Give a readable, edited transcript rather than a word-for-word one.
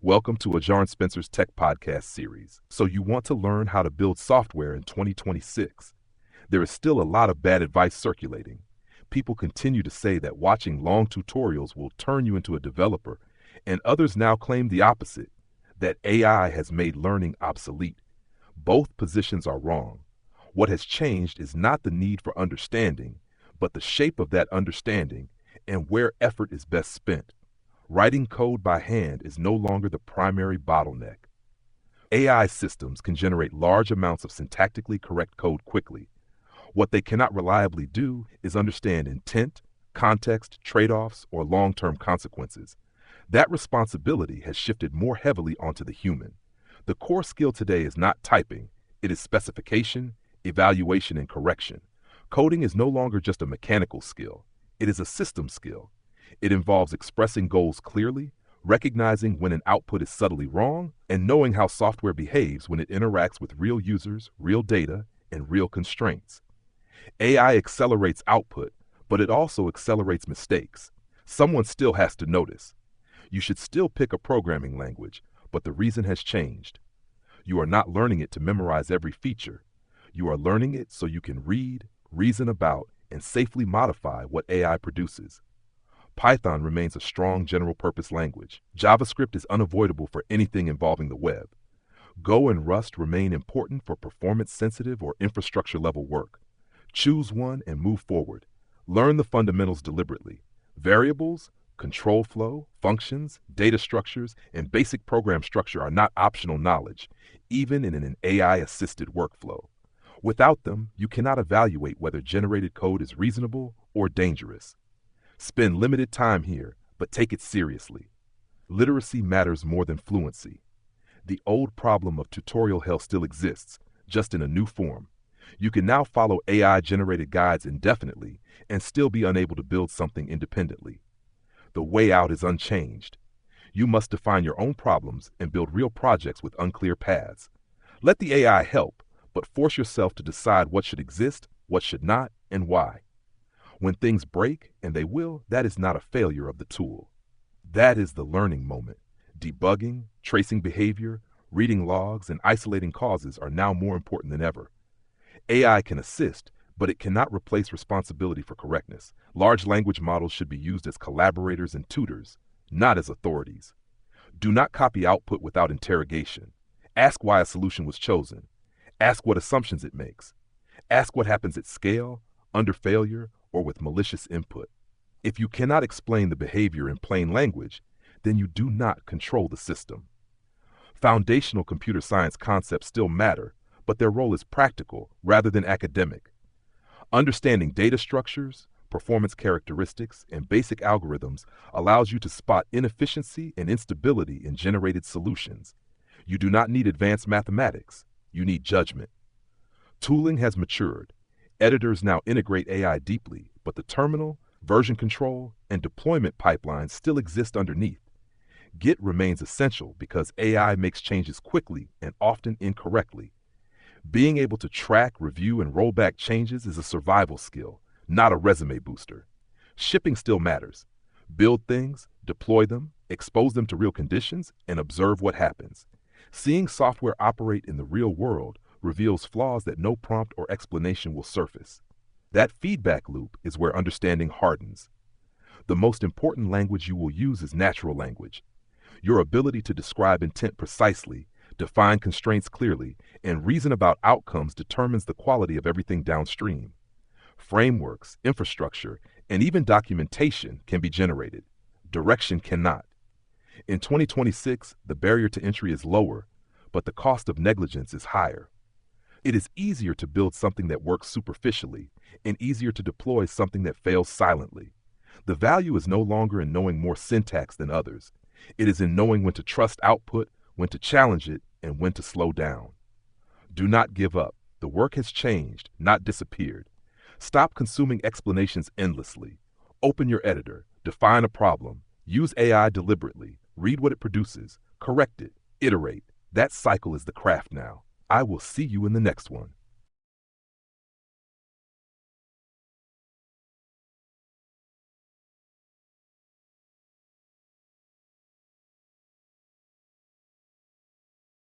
Welcome to Ajar Spencer's Tech Podcast series. So you want to learn how to build software in 2026? There is still a lot of bad advice circulating. People continue to say that watching long tutorials will turn you into a developer, and others now claim the opposite, that AI has made learning obsolete. Both positions are wrong. What has changed is not the need for understanding, but the shape of that understanding and where effort is best spent. Writing code by hand is no longer the primary bottleneck. AI systems can generate large amounts of syntactically correct code quickly. What they cannot reliably do is understand intent, context, tradeoffs, or long-term consequences. That responsibility has shifted more heavily onto the human. The core skill today is not typing, it is specification, evaluation, and correction. Coding is no longer just a mechanical skill, it is a system skill. It involves expressing goals clearly, recognizing when an output is subtly wrong, and knowing how software behaves when it interacts with real users, real data, and real constraints. AI accelerates output, but it also accelerates mistakes. Someone still has to notice. You should still pick a programming language, but the reason has changed. You are not learning it to memorize every feature. You are learning it so you can read, reason about, and safely modify what AI produces. Python remains a strong general-purpose language. JavaScript is unavoidable for anything involving the web. Go and Rust remain important for performance-sensitive or infrastructure-level work. Choose one and move forward. Learn the fundamentals deliberately. Variables, control flow, functions, data structures, and basic program structure are not optional knowledge, even in an AI-assisted workflow. Without them, you cannot evaluate whether generated code is reasonable or dangerous. Spend limited time here, but take it seriously. Literacy matters more than fluency. The old problem of tutorial hell still exists, just in a new form. You can now follow AI-generated guides indefinitely and still be unable to build something independently. The way out is unchanged. You must define your own problems and build real projects with unclear paths. Let the AI help, but force yourself to decide what should exist, what should not, and why. When things break, and they will, that is not a failure of the tool. That is the learning moment. Debugging, tracing behavior, reading logs, and isolating causes are now more important than ever. AI can assist, but it cannot replace responsibility for correctness. Large language models should be used as collaborators and tutors, not as authorities. Do not copy output without interrogation. Ask why a solution was chosen. Ask what assumptions it makes. Ask what happens at scale, under failure, or with malicious input. If you cannot explain the behavior in plain language, then you do not control the system. Foundational computer science concepts still matter, but their role is practical rather than academic. Understanding data structures, performance characteristics, and basic algorithms allows you to spot inefficiency and instability in generated solutions. You do not need advanced mathematics, you need judgment. Tooling has matured. Editors now integrate AI deeply, but the terminal, version control, and deployment pipelines still exist underneath. Git remains essential because AI makes changes quickly and often incorrectly. Being able to track, review, and roll back changes is a survival skill, not a resume booster. Shipping still matters. Build things, deploy them, expose them to real conditions, and observe what happens. Seeing software operate in the real world reveals flaws that no prompt or explanation will surface. That feedback loop is where understanding hardens. The most important language you will use is natural language. Your ability to describe intent precisely, define constraints clearly, and reason about outcomes determines the quality of everything downstream. Frameworks, infrastructure, and even documentation can be generated. Direction cannot. In 2026, the barrier to entry is lower, but the cost of negligence is higher. It is easier to build something that works superficially and easier to deploy something that fails silently. The value is no longer in knowing more syntax than others. It is in knowing when to trust output, when to challenge it, and when to slow down. Do not give up. The work has changed, not disappeared. Stop consuming explanations endlessly. Open your editor, define a problem, use AI deliberately, read what it produces, correct it, iterate. That cycle is the craft now. I will see you in the next one.